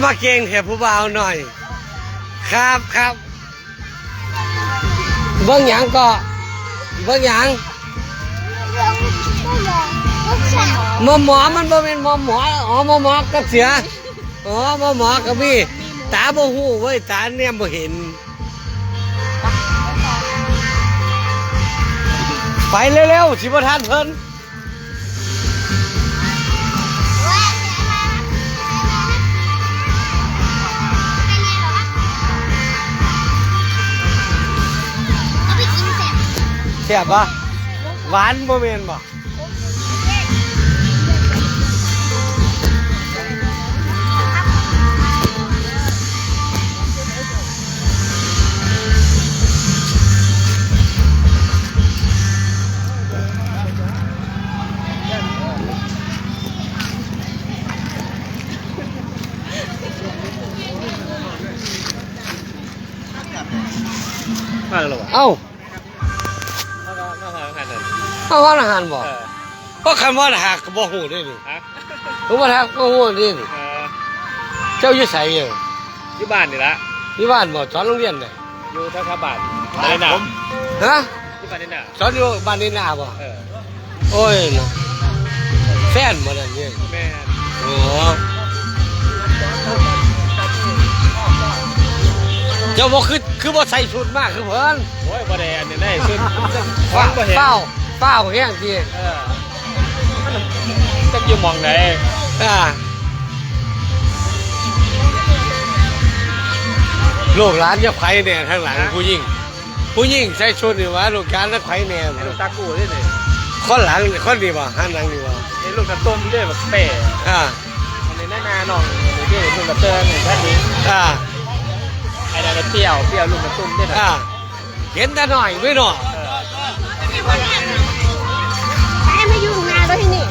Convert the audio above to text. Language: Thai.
มาเก่งแถบผู้บ่าวหน่อยครับครับเบิ้งหยังก็เบิ้งหยังหมอมันบ่เป็นหมออ๋อหมอกับเสืออ๋อหมอกับพี่ตาบ่หูเว้ยตาเนี่ยบ่เห็นไปเร็วๆสิบ่ทันเพิ่นแซ่บปะหวานบ่แม่นบ่มาแล้วหรอ เอ้า มาทางไหน เอาว่าอาหารบ่ก็คำว่าหักก็บ่ฮู้ได้นี่ ฮะ รู้ว่าหักบ่ฮู้ได้นี่เจ้าอยู่ไสเอ้อ อยู่บ้านนี่ละ ที่บ้านบ่สอนโรงเรียนได้ อยู่แถวบ้านบ้านในหนา ฮะ ที่บ้านในหนา สอนอยู่บ้านนี้นาบ่โอ้ยนะแฟนบ่นั่นนี่ แม่ โอ้เจ้าบ่คือบ่ใส่ชุดมากคือเพิ่น โอ้ยบ่ได้อันนี้ได้ขึ้น ฟ้า บ่เห็น เฝ้าแห้งที จะอยู่มองไหน ลูกหลานจะไผเนี่ยทางหลังผู้หญิงใส่ชุดนี่ว่าลูกหลานจะไผเนี่ย ไอ้ลูกตากูด้วยนี่ คนหลังคนดีบ่หันหลังดีบ่ ไอ้ลูกกระต้มด้วยแบบเป๋ อันนี้หน้าน้องอันนี้ลูกกระเติงแค่นี้ไอ้นั่นเปรี้ยวลูกกระตุ้มด้วยนะ เห็นแต่หน่อยไม่หน่อย ให้มาอยู่งานแล้วที่นี่